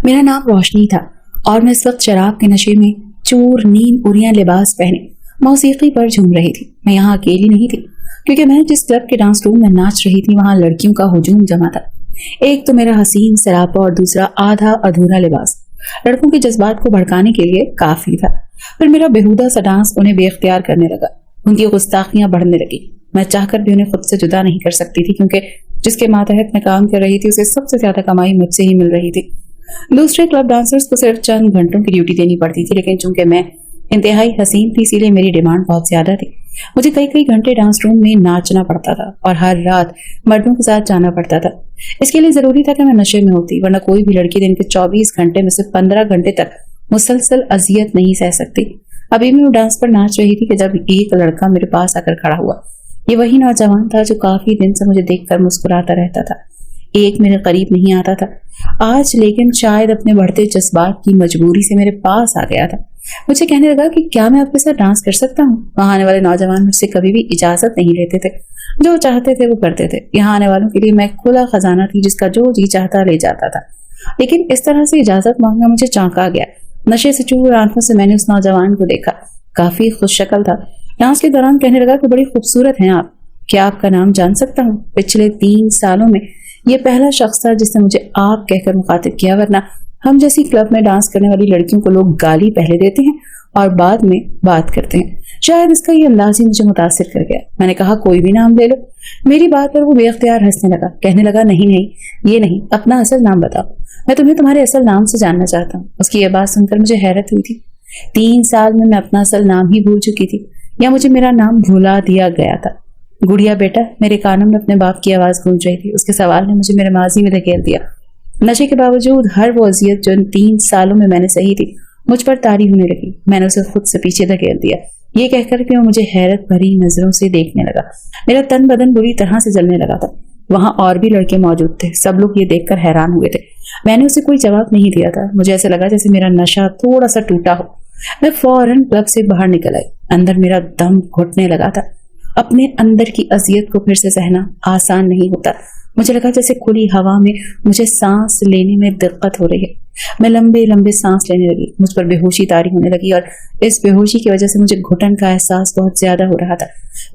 मेरा नाम रोशनी था और मैं इस वक्त शराब के नशे में चूर नींद उरियां लिबास पहने मौसीकी पर झूम रही थी। मैं यहाँ अकेली नहीं थी, क्योंकि मैं जिस क्लब के डांस रूम में नाच रही थी वहाँ लड़कियों का हुजूम जमा था। एक तो मेरा हसीन सरापा और दूसरा आधा अधूरा लिबास लड़कों के जज्बात को भड़काने के लिए काफी था। फिर मेरा बेहुदा सा डांस उन्हें बेख्तियार करने लगा। उनकी गुस्ताखियां बढ़ने लगी। मैं चाहकर भी उन्हें खुद से जुदा नहीं कर सकती थी, क्योंकि जिसके मातहत मैं काम कर रही थी उसे सबसे ज्यादा कमाई मुझसे ही मिल रही थी। दूसरे क्लब डांसर्स को सिर्फ चंद घंटों की ड्यूटी देनी पड़ती थी, लेकिन चूंकि मैं इंतहाई हसीन थी इसीलिए मेरी डिमांड बहुत ज्यादा थी। मुझे कई कई घंटे डांस रूम में नाचना पड़ता था और हर रात मर्दों के साथ जाना पड़ता था। इसके लिए जरूरी था कि मैं नशे में होती, वरना कोई भी लड़की दिन के 24 घंटे में से 15 घंटे तक मुसलसल अजियत नहीं सह सकती। अभी मैं वो डांस पर नाच रही थी कि जब एक लड़का मेरे पास आकर खड़ा हुआ। ये वही नौजवान था जो काफी दिन से मुझे देखकर मुस्कुराता रहता था, एक मेरे करीब नहीं आता था। आज लेकिन शायद अपने बढ़ते जज्बात की मजबूरी से मेरे पास आ गया था। मुझे कहने लगा कि क्या मैं आपके साथ डांस कर सकता हूँ। वहां आने वाले नौजवान मुझसे कभी भी इजाजत नहीं लेते थे, जो चाहते थे वो करते थे। यहाँ आने वालों के लिए मैं खुला खजाना थी, जिसका जो जी चाहता ले जाता था। लेकिन इस तरह से इजाजत मांगना मुझे चौंका गया। नशे से चूर आंखों से मैंने उस नौजवान को देखा। काफी खुश शक्ल था। डांस के दौरान कहने लगा कि बड़ी खूबसूरत हैं आप, क्या आपका नाम जान सकता हूँ। पिछले 3 सालों में ये पहला शख्स था जिसने मुझे आप कहकर मुखातिब किया, वरना हम जैसी क्लब में डांस करने वाली लड़कियों को लोग गाली पहले देते हैं और बाद में बात करते हैं। शायद इसका ये अंदाज ही मुझे मुतासिर कर गया। मैंने कहा कोई भी नाम ले लो। मेरी बात पर वो बेख्तियार हंसने लगा। कहने लगा नहीं नहीं, ये नहीं, अपना असल नाम बताओ, मैं तुम्हें तुम्हारे असल नाम से जानना चाहता हूँ। उसकी ये बात सुनकर मुझे हैरत हुई थी। 3 साल में मैं अपना असल नाम ही भूल चुकी थी, या मुझे मेरा नाम भुला दिया गया था। गुड़िया बेटा, मेरे कानों में अपने बाप की आवाज गूंज रही थी। उसके सवाल ने मुझे मेरे माजी में धकेल दिया। नशे के बावजूद हर वो अजियत जो इन 3 सालों में मैंने सही थी मुझ पर तारी होने लगी। मैंने उसे खुद से पीछे धकेल दिया, ये कहकर कि वो मुझे हैरत भरी नजरों से देखने लगा। मेरा तन बदन बुरी तरह से जलने लगा था। वहां और भी लड़के मौजूद थे। सब लोग ये देखकर हैरान हुए थे। मैंने उसे कोई जवाब नहीं दिया था। मुझे ऐसा लगा जैसे मेरा नशा थोड़ा सा टूटा हो। मैं फौरन क्लब से बाहर निकल आई। अंदर मेरा दम घुटने लगा था। अपने अंदर की अजियत को फिर से सहना आसान नहीं होता। मुझे लगा जैसे खुली हवा में मुझे सांस लेने में दिक्कत हो रही है। मैं लंबे लंबे सांस लेने लगी। मुझ पर बेहोशी तारी होने लगी और इस बेहोशी की वजह से मुझे घुटन का एहसास बहुत ज्यादा हो रहा था।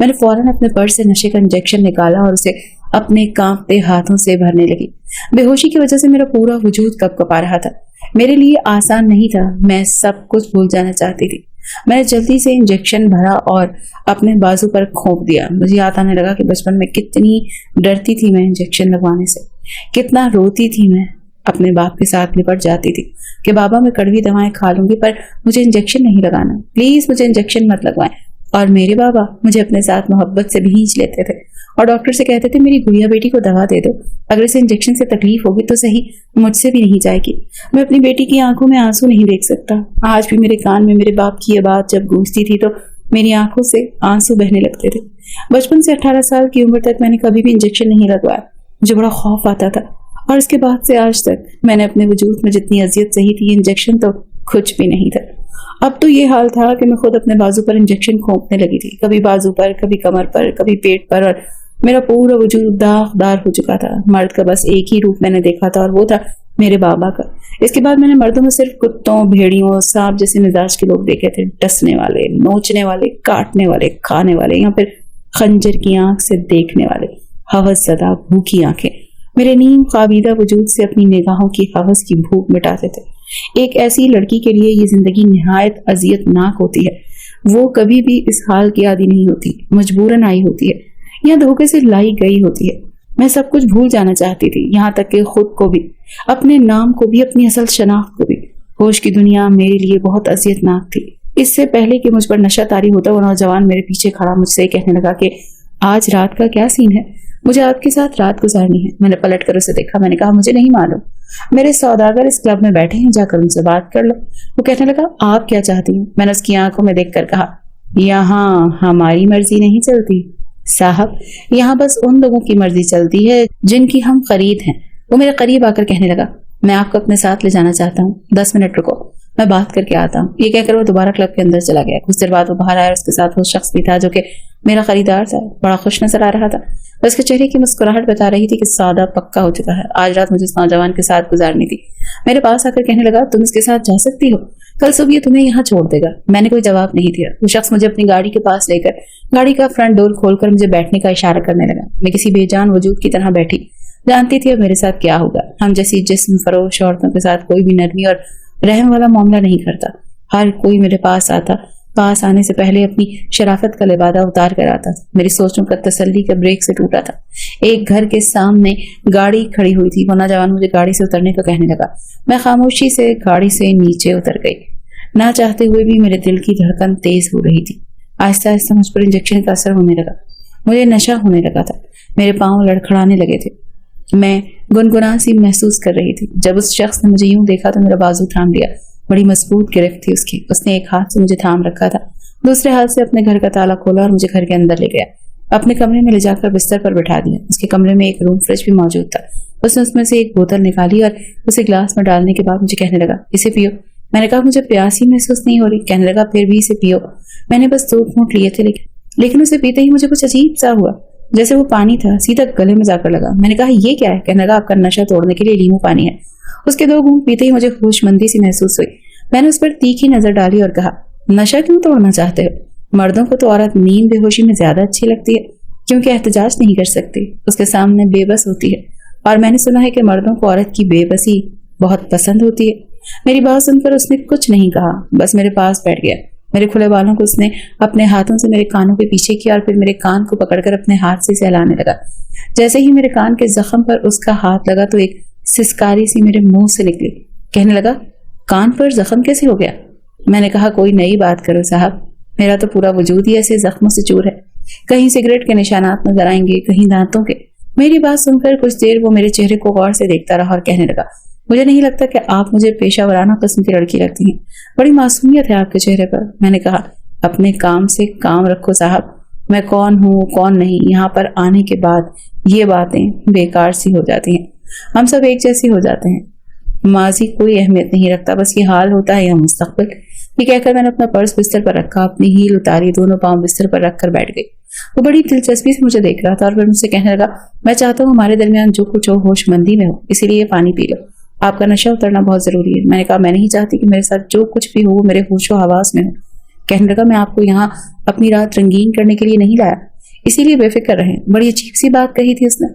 मैंने फौरन अपने पर्स से नशे का इंजेक्शन निकाला और उसे अपने कांपते हाथों से भरने लगी। बेहोशी की वजह से मेरा पूरा वजूद कपकपा रहा था। मेरे लिए आसान नहीं था। मैं सब कुछ भूल जाना चाहती थी। मैंने जल्दी से इंजेक्शन भरा और अपने बाजू पर खोप दिया। मुझे याद आने लगा कि बचपन में कितनी डरती थी मैं इंजेक्शन लगवाने से, कितना रोती थी मैं। अपने बाप के साथ लिपट जाती थी कि बाबा मैं कड़वी दवाएं खा लूंगी पर मुझे इंजेक्शन नहीं लगाना, प्लीज मुझे इंजेक्शन मत लगवाएं। और मेरे बाबा मुझे अपने साथ मोहब्बत से भींच लेते थे और डॉक्टर से कहते थे मेरी गुड़िया बेटी को दवा दे दो, अगर इसे इंजेक्शन से तकलीफ होगी तो सही, मुझसे भी नहीं जाएगी। मैं अपनी बेटी की आंखों में आंसू नहीं देख सकता। आज भी मेरे कान में मेरे बाप की ये बात जब गूंजती थी तो मेरी आंखों से आंसू बहने लगते थे। बचपन से 18 साल की उम्र तक मैंने कभी भी इंजेक्शन नहीं लगवाया। मुझे बड़ा खौफ आता था और इसके बाद से आज तक मैंने अपने वजूद में जितनी अजियत सही थी, इंजेक्शन तो कुछ भी नहीं था। अब तो ये हाल था कि मैं खुद अपने बाजू पर इंजेक्शन खोपने लगी थी, कभी बाजू पर, कभी कमर पर, कभी पेट पर, और मेरा पूरा वजूद दागदार हो चुका था। मर्द का बस एक ही रूप मैंने देखा था और वो था मेरे बाबा का। इसके बाद मैंने मर्दों में सिर्फ कुत्तों, भेड़ियों, सांप जैसे मिजाज के लोग देखे थे, डसने वाले, नोचने वाले, काटने वाले, खाने वाले, या फिर खंजर की आंख से देखने वाले, हवस ज़दा भूखी आंखें मेरे नीम काबिदा वजूद से अपनी निगाहों की हवस की भूख मिटाते थे। एक ऐसी लड़की के लिए ये जिंदगी निहायत अजियतनाक होती है। वो कभी भी इस हाल की आदी नहीं होती, मजबूरन आई होती है या धोखे से लाई गई होती है। मैं सब कुछ भूल जाना चाहती थी, यहाँ तक कि खुद को भी, अपने नाम को भी, अपनी असल शनाख्त को भी। होश की दुनिया मेरे लिए बहुत अजियतनाक थी। इससे पहले कि मुझ पर नशा तारी होता, वो नौजवान मेरे पीछे खड़ा मुझसे कहने लगा कि आज रात का क्या सीन है, मुझे आपके साथ रात गुजारनी है। मैंने पलट कर उसे देखा। मैंने कहा मुझे नहीं मालूम, मेरे सौदागर इस क्लब में बैठे हैं, जाकर उनसे बात कर लो। वो कहने लगा आप क्या चाहती हैं। मैंने उसकी आंखों में देखकर कहा यहाँ हमारी मर्जी नहीं चलती साहब, यहाँ बस उन लोगों की मर्जी चलती है जिनकी हम खरीद हैं। वो मेरे करीब आकर कहने लगा मैं आपको अपने साथ ले जाना चाहता हूँ, 10 मिनट रुको। मैं बात करके आता हूँ। ये कहकर वो दोबारा क्लब के अंदर चला गया। कुछ देर बाद वो बाहर आया और उसके साथ वो शख्स भी था जो कि मेरा खरीदार था। बड़ा खुश नजर आ रहा था। उसके चेहरे की मुस्कुराहट बता रही थी कि सौदा पक्का हो चुका है। आज रात मुझे इस नौजवान के साथ गुजारनी थी। मेरे पास आकर कहने लगा, तुम इसके साथ जा सकती हो, कल सुबह ये तुम्हें यहाँ छोड़ देगा। मैंने कोई जवाब नहीं दिया। वो शख्स मुझे अपनी गाड़ी के पास लेकर गाड़ी का फ्रंट डोर खोलकर मुझे बैठने का इशारा करने लगा। मैं किसी बेजान वजूद की तरह बैठी, जानती थी अब मेरे साथ क्या होगा। हम जैसी जिस्म फरोश औरतों के साथ कोई भी नरमी और रहम वाला मामला नहीं करता। हर कोई मेरे पास आता, पास आने से पहले अपनी शराफत का लिबादा उतार कर आता था। मेरी सोचों का तसल्ली के ब्रेक से टूटा था। एक घर के सामने गाड़ी खड़ी हुई थी। वो नौजवान मुझे गाड़ी से उतरने को कहने लगा। मैं खामोशी से गाड़ी से नीचे उतर गई। ना चाहते हुए भी मेरे दिल की धड़कन तेज हो रही थी। आहिस्ता आहिस्ता मुझ पर इंजेक्शन का असर होने लगा। मुझे नशा होने लगा था। मेरे पांव लड़खड़ाने लगे थे। मैं गुनगुना सी महसूस कर रही थी। जब उस शख्स ने मुझे यूं देखा तो मेरा बाजू थाम लिया। बड़ी मजबूत गिरफ्त थी उसकी। उसने एक हाथ से मुझे थाम रखा था, दूसरे हाथ से अपने घर का ताला खोला और मुझे घर के अंदर ले गया। अपने कमरे में ले जाकर बिस्तर पर बैठा दिया। उसके कमरे में एक रूम फ्रिज भी मौजूद था। उसने उसमें से एक बोतल निकाली और उसे ग्लास में डालने के बाद मुझे कहने लगा, इसे पियो। मैंने कहा, मुझे प्यास ही महसूस नहीं हो रही। कहने लगा, फिर भी इसे पियो। मैंने बस 2 घूंट लिए थे, लेकिन उसे पीते ही मुझे कुछ अजीब सा हुआ, जैसे वो पानी था, सीधा गले में जाकर लगा। मैंने कहा, ये क्या है? कहने लगा, आपका नशा तोड़ने के लिए लीमू पानी है। उसके 2 घूंट पीते ही मुझे होशमंदी सी महसूस हुई। मैंने उस पर तीखी नजर डाली और कहा, नशा क्यों तोड़ना चाहते हो? मर्दों को तो औरत नींद बेहोशी में ज्यादा अच्छी लगती है, क्योंकि एहतजाज नहीं कर सकती, उसके सामने बेबस होती है। और मैंने सुना है कि मर्दों को औरत की बेबसी बहुत पसंद होती है। मेरी बात सुनकर उसने कुछ नहीं कहा, बस मेरे पास बैठ गया। मेरे खुले बालों को उसने अपने हाथों से मेरे कानों के पीछे किया और फिर मेरे कान को पकड़कर अपने हाथ से सहलाने लगा। जैसे ही मेरे कान के जख्म पर उसका हाथ लगा तो एक सिसकारी सी मेरे मुंह से निकली। कहने लगा, कान पर जख्म कैसे हो गया? मैंने कहा, कोई नई बात करो साहब, मेरा तो पूरा वजूद ही ऐसे जख्मों से चूर है। कहीं सिगरेट के निशानात नजर आएंगे, कहीं दांतों के। मेरी बात सुनकर कुछ देर वो मेरे चेहरे को गौर से देखता रहा और कहने लगा, मुझे नहीं लगता कि आप मुझे पेशा वराना किस्म की लड़की लगती हैं। बड़ी मासूमियत है आपके चेहरे पर। मैंने कहा, अपने काम से काम रखो साहब। मैं कौन हूँ कौन नहीं, यहाँ पर आने के बाद ये बातें बेकार सी हो जाती हैं। हम सब एक जैसे हो जाते हैं। माजी कोई अहमियत नहीं रखता, बस ये हाल होता है या मुस्तकबिल। ये कहकर मैंने अपना पर्स बिस्तर पर रखा, अपनी हील उतारी, दोनों पांव बिस्तर पर रखकर बैठ गई। वो बड़ी दिलचस्पी से मुझे देख रहा था और फिर मुझसे कहने लगा, मैं चाहता हूँ हमारे दरमियान जो कुछ हो होशमंदी में हो, इसीलिए ये पानी पी लो। आपका नशा उतरना बहुत जरूरी है। मैंने कहा, मैं नहीं चाहती कि मेरे साथ जो कुछ भी हो वो मेरे होशो हवास में हो। कहने लगा, मैं आपको यहाँ अपनी रात रंगीन करने के लिए नहीं लाया, इसीलिए बेफिक्र रहें। बड़ी अजीब सी बात कही थी उसने।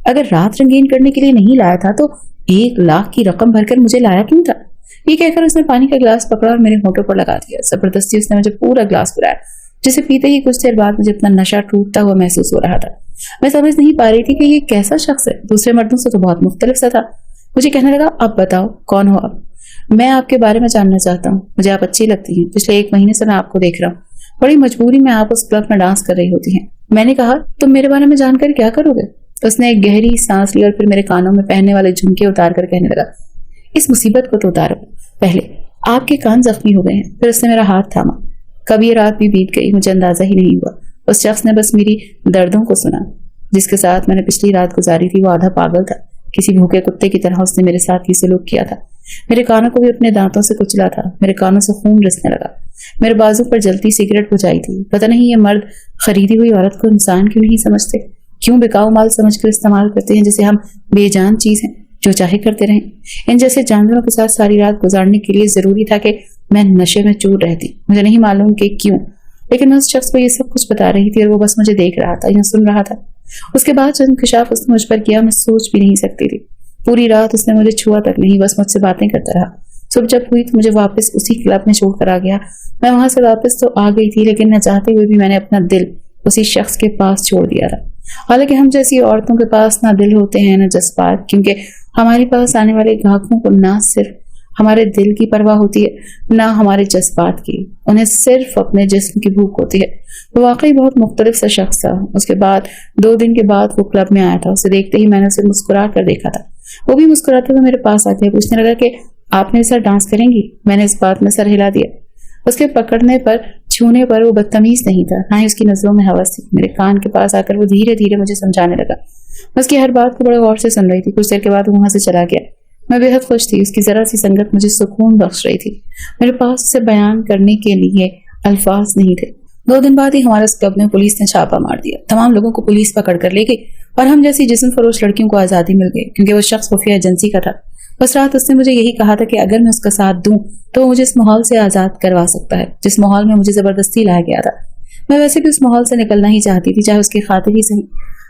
अगर रात रंगीन करने के लिए नहीं लाया था तो 1 लाख की रकम भरकर मुझे लाया क्यों था? ये कहकर उसने पानी का गिलास पकड़ा और मेरे होठों पर लगा दिया। जबरदस्ती उसने मुझे पूरा गिलास पिलाया, जिसे पीते ही कुछ देर बाद मुझे अपना नशा टूटता हुआ महसूस हो रहा था। मैं समझ नहीं पा रही थी कि ये कैसा शख्स है, दूसरे मर्दों से तो बहुत मुख्तलिफ सा था। मुझे कहने लगा, आप बताओ कौन हो आप? मैं आपके बारे में जानना चाहता हूँ। मुझे आप अच्छी लगती हैं। पिछले 1 महीने से मैं आपको देख रहा हूँ। बड़ी मजबूरी में आप उस क्लब में डांस कर रही होती हैं। मैंने कहा, तुम मेरे बारे में जानकर क्या करोगे? उसने एक गहरी सांस ली और फिर मेरे कानों में पहनने वाले झुमके उतार कर कहने लगा, इस मुसीबत को तो उतारो। पहले आपके कान जख्मी हो गए हैं। फिर उसने मेरा हाथ थामा। कब ये रात भी बीत गई मुझे अंदाजा ही नहीं हुआ। उस शख्स ने बस मेरी दर्दों को सुना। जिसके साथ मैंने पिछली रात गुजारी थी वो आधा पागल था। किसी भूखे कुत्ते की तरह उसने मेरे साथ ही सलूक किया था। मेरे कानों को भी अपने दांतों से कुचला था। मेरे कानों से खून रिसने लगा। मेरे बाजू पर जलती सिगरेट बुझाई थी। पता नहीं ये मर्द खरीदी हुई औरत को इंसान क्यों नहीं समझते, क्यों बिकाऊ माल समझकर इस्तेमाल करते हैं, जैसे हम बेजान चीज हैं जो चाहे करते रहें। इन जैसे जानवरों के साथ सारी रात गुजारने के लिए जरूरी था कि मैं नशे में चूर रहती। मुझे नहीं मालूम कि क्यों, लेकिन मैं उस शख्स को ये सब कुछ बता रही थी और वो बस मुझे देख रहा था या सुन रहा था। उसके बाद जो इंकशाफ उसने मुझ पर किया मैं सोच भी नहीं सकती थी। पूरी रात उसने मुझे छुआ तक नहीं, बस मुझसे बातें करता रहा। सुबह जब हुई तो मुझे वापस उसी क्लब में छोड़कर आ गया। मैं वहां से वापस तो आ गई थी, लेकिन न चाहते हुए भी मैंने अपना दिल उसी शख्स के पास छोड़ दिया था। हालांकि हम जैसी औरतों के पास ना दिल होते हैं ना जज्बात, क्योंकि हमारे पास आने वाले ग्राहकों को ना सिर्फ हमारे दिल की परवाह होती है ना हमारे जज्बात की, उन्हें सिर्फ अपने जिस्म की भूख होती है। वो वाकई बहुत मुख्तलिफ सा शख्स था। उसके बाद 2 दिन के बाद वो क्लब में आया था। उसे देखते ही मैंने उसे मुस्कुरा कर देखा था। वो भी मुस्कुराते हुए मेरे पास आके पूछने लगा कि आप मेरे साथ डांस करेंगी? मैंने इस बात में सर हिला दिया। उसके पकड़ने पर छूने पर वो बदतमीज नहीं था, ना ही उसकी नजरों में हवस थी। मेरे कान के पास आकर वो धीरे धीरे मुझे समझाने लगा। मैं उसकी हर बात को बड़े गौर से सुन रही थी। कुछ देर के बाद वो वहां से चला गया। میں بے حد خوش تھی. اس کی ذرا سی سنگت مجھے سکون بخش رہی تھی. میرے پاس اسے بیان کرنے کے لیے الفاظ نہیں تھے. 2 دن بعد ہی ہمارے اس کلب میں پولیس نے چھاپا مار دیا. تمام لوگوں کو پولیس پکڑ کر لے گئی اور ہم جیسی جسم فروش لڑکیوں کو آزادی مل گئی کیونکہ وہ شخص خفیہ ایجنسی کا تھا. بس رات اس نے مجھے یہی کہا تھا کہ اگر میں اس کا ساتھ دوں تو وہ مجھے اس ماحول سے آزاد کروا سکتا ہے جس ماحول میں مجھے زبردستی لایا گیا تھا. میں ویسے بھی اس ماحول سے نکلنا ہی چاہتی تھی, چاہے اس کی خاطر ہی صحیح.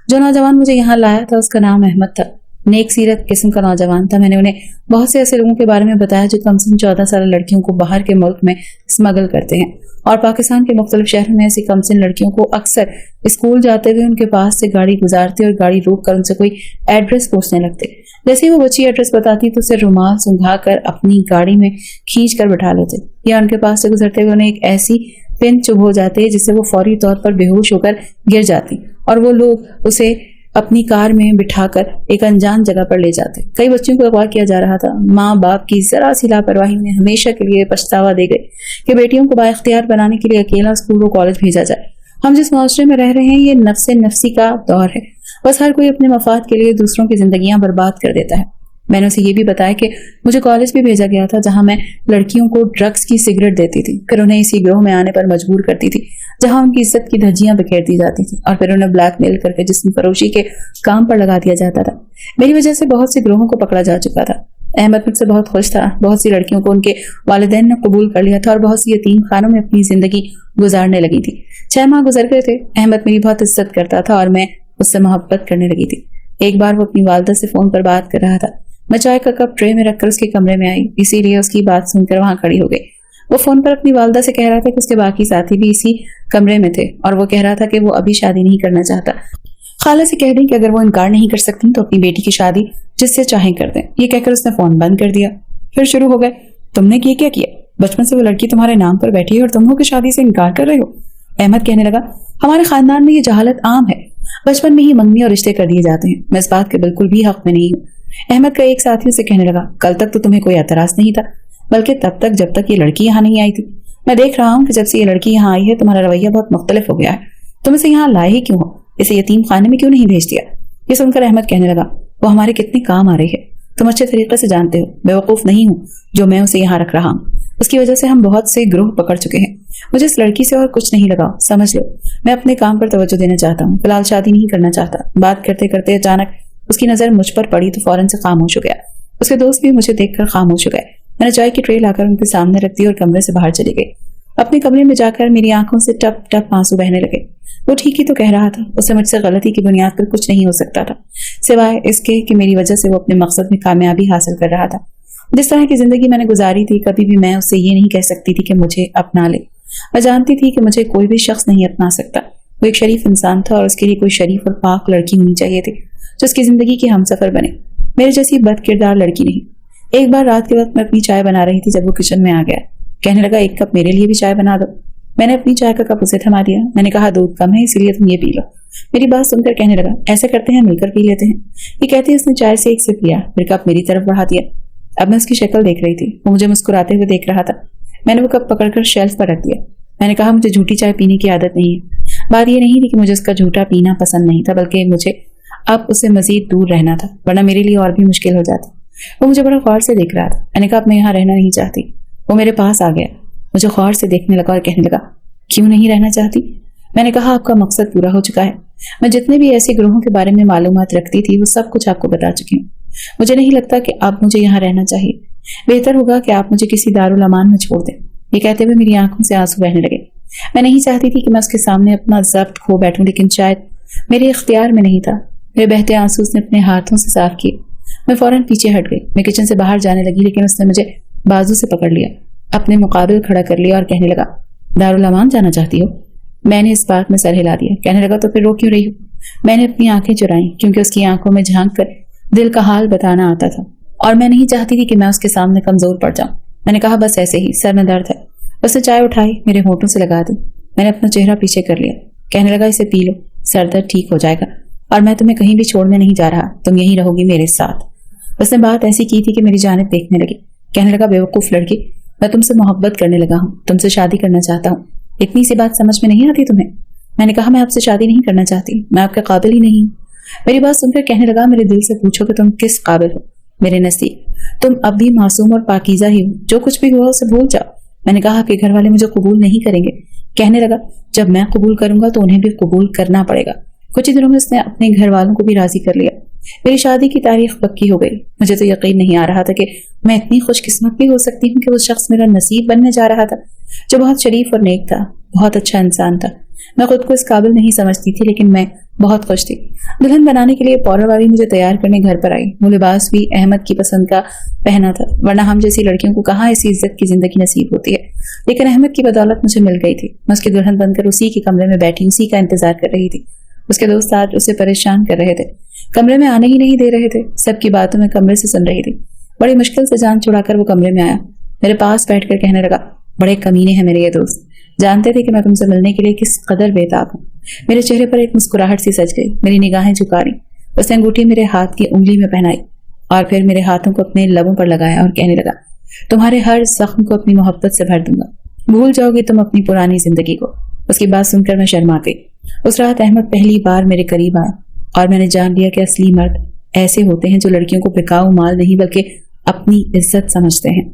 جو نوجوان مجھے یہاں لایا تھا اس کا نام احمد تھا. نیک سیرت قسم کا نوجوان تھا. میں نے انہیں بہت سے ایسے لوگوں کے بارے میں بتایا جو کم سے کم 14 سالہ لڑکیوں کو باہر کے ملک میں اسمگل کرتے ہیں اور پاکستان کے مختلف شہروں میں ایسی کم سن لڑکیوں کو اکثر اسکول جاتے ہوئے ان کے پاس سے گاڑی گزارتے اور گاڑی روک کر ان سے کوئی ایڈریس پوچھنے لگتے. جیسے ہی وہ بچی ایڈریس بتاتی تو اسے رومال سنگھا کر اپنی گاڑی میں کھینچ کر بٹھا لیتے یا ان کے پاس سے گزرتے ہوئے انہیں ایک ایسی پن چبھ ہو جاتے جس سے وہ فوری طور پر بے ہوش ہو کر گر جاتی اور وہ لوگ اسے اپنی کار میں بٹھا کر ایک انجان جگہ پر لے جاتے. کئی بچوں کو اغوا کیا جا رہا تھا. ماں باپ کی ذرا سی لاپرواہی میں ہمیشہ کے لیے پچھتاوا دے گئے کہ بیٹیوں کو بااختیار بنانے کے لیے اکیلا اسکول و کالج بھیجا جائے. ہم جس معاشرے میں رہ رہے ہیں یہ نفس نفسی کا دور ہے. بس ہر کوئی اپنے مفاد کے لیے دوسروں کی زندگیاں برباد کر دیتا ہے. میں نے اسے یہ بھی بتایا کہ مجھے کالج بھی بھیجا گیا تھا جہاں میں لڑکیوں کو ڈرگز کی سگریٹ دیتی تھی, پھر انہیں اسی گروہ میں آنے پر مجبور کرتی تھی جہاں ان کی عزت کی دھجیاں بکھیر دی جاتی تھی اور پھر انہیں بلیک میل کر کے جسم فروشی کے کام پر لگا دیا جاتا تھا. میری وجہ سے بہت سے گروہوں کو پکڑا جا چکا تھا. احمد مجھ سے بہت خوش تھا. بہت سی لڑکیوں کو ان کے والدین نے قبول کر لیا تھا اور بہت سی یتیم خانوں میں اپنی زندگی گزارنے لگی تھی. 6 ماہ گزر گئے تھے. احمد میری بہت عزت کرتا تھا اور میں اس سے محبت کرنے لگی تھی. ایک بار وہ اپنی والدہ سے فون پر بات کر رہا تھا. میں چائے کا کپ ٹرے میں رکھ کر اس کے کمرے میں آئی, اسی لیے اس کی بات سن کر وہاں کھڑی ہو گئی. وہ فون پر اپنی والدہ سے کہہ رہا تھا کہ اس کے باقی ساتھی بھی اسی کمرے میں تھے اور وہ کہہ رہا تھا کہ وہ ابھی شادی نہیں کرنا چاہتا. خالہ سے کہہ دیں کہ اگر وہ انکار نہیں کر سکتی تو اپنی بیٹی کی شادی جس سے چاہیں کر دیں. یہ کہہ کر اس نے فون بند کر دیا. پھر شروع ہو گئے, تم نے یہ کیا کیا؟ بچپن سے وہ لڑکی تمہارے نام پر بیٹھی ہے اور تم ہو کہ شادی سے انکار کر رہے ہو. احمد کہنے لگا, ہمارے خاندان میں یہ جہالت عام ہے. بچپن میں ہی منگنی اور رشتے کر دیے جاتے ہیں. میں اس بات کے بالکل بھی حق میں نہیں ہوں. احمد کا ایک ساتھی سے کہنے لگا, کل تک تو تمہیں کوئی اعتراض نہیں تھا, بلکہ تب تک جب تک یہ لڑکی یہاں نہیں آئی تھی. میں دیکھ رہا ہوں کہ جب سے یہ لڑکی یہاں آئی ہے تمہارا رویہ بہت مختلف ہو گیا ہے. تم اسے یہاں لائے ہی کیوں ہو؟ اسے یتیم خانے میں کیوں نہیں بھیج دیا؟ یہ سن کر احمد کہنے لگا, وہ ہمارے کتنے کام آ رہی ہے. تم اچھے طریقے سے جانتے ہو بیوقوف نہیں ہوں جو میں اسے یہاں رکھ رہا ہوں. اس کی وجہ سے ہم بہت سے گروہ پکڑ چکے ہیں. مجھے اس لڑکی سے اور کچھ نہیں لگا, سمجھ لو. میں اپنے کام پر توجہ دینا چاہتا ہوں, فی الحال شادی نہیں کرنا چاہتا. بات کرتے کرتے اچانک اس کی نظر مجھ پر پڑی تو فوراً سے خاموش ہو گیا. اس کے دوست بھی مجھے دیکھ کر خاموش ہو گئے. میں نے چائے کی ٹرے لا کر ان کے سامنے رکھ دی اور کمرے سے باہر چلی گئی. اپنے کمرے میں جا کر میری آنکھوں سے ٹپ ٹپ آنسو بہنے لگے. وہ ٹھیک ہی تو کہہ رہا تھا. اسے مجھ سے غلطی کی بنیاد پر کچھ نہیں ہو سکتا تھا سوائے اس کے کہ میری وجہ سے وہ اپنے مقصد میں کامیابی حاصل کر رہا تھا. جس طرح کی زندگی میں نے گزاری تھی کبھی بھی میں اس سے یہ نہیں کہہ سکتی تھی کہ مجھے اپنا لے. میں جانتی تھی کہ مجھے کوئی بھی شخص نہیں اپنا سکتا. وہ ایک شریف انسان تھا اور اس کے لیے کوئی شریف اور پاک لڑکی ہونی چاہیے تھی جو اس کی زندگی کی ہمسفر بنے, میرے جیسی بد کردار لڑکی نہیں. ایک بار رات کے وقت میں اپنی چائے بنا رہی تھی جب وہ کچن میں آ گیا. کہنے لگا, ایک کپ میرے لیے بھی چائے بنا دو. میں نے اپنی چائے کا کپ اسے تھما دیا. میں نے کہا, دودھ کم ہے اس لیے تم یہ پی لو. میری بات سن کر کہنے لگا, ایسا کرتے ہیں مل کر پی لیتے ہیں. یہ کہتے اس نے چائے سے ایک سپ لیا, پھر کپ میری طرف بڑھا دیا. اب میں اس کی شکل دیکھ رہی تھی. وہ مجھے مسکراتے ہوئے دیکھ رہا تھا. میں نے وہ کپ پکڑ کر شیلف پر رکھ دیا. میں نے کہا, مجھے جھوٹی چائے پینے کی عادت نہیں ہے. بات یہ نہیں تھی کہ مجھے اس کا جھوٹا پینا پسند نہیں تھا, بلکہ مجھے اب اس سے مزید دور رہنا تھا, ورنہ میرے لیے اور بھی مشکل ہو جاتی. وہ مجھے بڑا غور سے دیکھ رہا تھا. میں نے کہا, اب میں یہاں رہنا نہیں چاہتی. وہ میرے پاس آ گیا, مجھے غور سے دیکھنے لگا اور کہنے لگا, کیوں نہیں رہنا چاہتی؟ میں نے کہا, آپ کا مقصد پورا ہو چکا ہے. میں جتنے بھی ایسے گروہوں کے بارے میں معلومات رکھتی تھی وہ سب کچھ آپ کو بتا چکی ہوں. مجھے نہیں لگتا کہ اب مجھے یہاں رہنا چاہیے. بہتر ہوگا کہ آپ مجھے کسی دارالامان میں چھوڑ دیں. یہ کہتے ہوئے میری آنکھوں سے آنسو بہنے لگے. میں نہیں چاہتی تھی کہ میں اس کے سامنے اپنا ضبط کھو بیٹھوں, لیکن شاید میرے اختیار میں نہیں تھا. میرے بہتے آنسو اس نے اپنے ہاتھوں سے صاف کیے. میں فوراً پیچھے ہٹ گئی. میں کچن سے باہر جانے لگی, لیکن اس نے مجھے بازو سے پکڑ لیا, اپنے مقابل کھڑا کر لیا اور کہنے لگا, دارالامان جانا چاہتی ہو؟ میں نے اس بات میں سر ہلا دیا. کہنے لگا, تو پھر رو کیوں رہی ہو؟ میں نے اپنی آنکھیں چرائیں کیونکہ اس کی آنکھوں میں جھانک کر دل کا حال بتانا آتا تھا اور میں نہیں چاہتی تھی کہ میں اس کے سامنے کمزور پڑ جاؤں. میں نے کہا, بس ایسے ہی, سر میں درد ہے. اس نے چائے اٹھائی, میرے ہونٹوں سے لگا دی. میں نے اپنا چہرہ پیچھے کر لیا. کہنے لگا, اسے پی لو, سر درد ٹھیک ہو جائے گا, اور میں تمہیں کہیں بھی چھوڑنے نہیں جا رہا, تم یہیں رہو گی میرے ساتھ. اس نے بات ایسی کی تھی کہ میری جانب دیکھنے لگی. کہنے لگا, بیوقوف لڑکی, میں تم سے محبت کرنے لگا ہوں, تم سے شادی کرنا چاہتا ہوں. اتنی سی بات سمجھ میں نہیں آتی تمہیں؟ میں نے کہا, میں آپ سے شادی نہیں کرنا چاہتی, میں آپ کے قابل ہی نہیں. میری بات سن کر کہنے لگا, میرے دل سے پوچھو کہ تم کس قابل ہو میرے نزدیک. तुम अब भी मासूम और पाकीज़ा ही हो, जो कुछ भी हुआ उसे भूल जाओ। मैंने कहा कि घर वाले मुझे कबूल नहीं करेंगे। कहने लगा, जब मैं कबूल करूंगा तो उन्हें भी कबूल करना पड़ेगा। कुछ ही दिनों में उसने अपने घर वालों को भी राजी कर लिया। मेरी शादी की तारीख पक्की हो गई। मुझे तो यकीन नहीं आ रहा था कि मैं इतनी खुशकिस्मत भी हो सकती हूँ कि वो शख्स मेरा नसीब बनने जा रहा था, जो बहुत शरीफ और नेक था, बहुत अच्छा इंसान था। मैं खुद को इस काबिल नहीं समझती थी, लेकिन मैं बहुत खुश थी। दुल्हन बनाने के लिए पार्लर वाली मुझे तैयार करने घर पर आई। वो लिबास भी अहमद की पसंद का पहना था, वरना हम जैसी लड़कियों को कहाँ ऐसी इज्जत की जिंदगी नसीब होती है। लेकिन अहमद की बदौलत मुझे मिल गई थी। मैं उसकी दुल्हन बनकर उसी के कमरे में बैठी उसी का इंतजार कर रही थी। उसके दोस्त आज उसे परेशान कर रहे थे, कमरे में आने ही नहीं दे रहे थे। सबकी बातों में कमरे से सुन रही थी। बड़ी मुश्किल से जान छुड़ाकर वो कमरे में आया। मेरे पास बैठकर कहने लगा, बड़े कमीने हैं मेरे ये दोस्त। जानते थे कि मैं तुमसे मिलने के लिए किस कदर बेताब हूँ। मेरे चेहरे पर एक मुस्कुराहट सी सज गई। मेरी निगाहें झुका ली। उसने अंगूठी मेरे हाथ की उंगली में पहनाई और फिर मेरे हाथों को अपने लबों पर लगाया और कहने लगा, तुम्हारे हर जख्म को अपनी मोहब्बत से भर दूंगा। भूल जाओगी तुम अपनी पुरानी जिंदगी को। उसकी बात सुनकर मैं शर्मा गई। उस रात अहमद पहली बार मेरे करीब आया और मैंने जान लिया कि असली मर्द ऐसे होते हैं जो लड़कियों को बिकाऊ माल नहीं बल्कि अपनी इज्जत समझते हैं।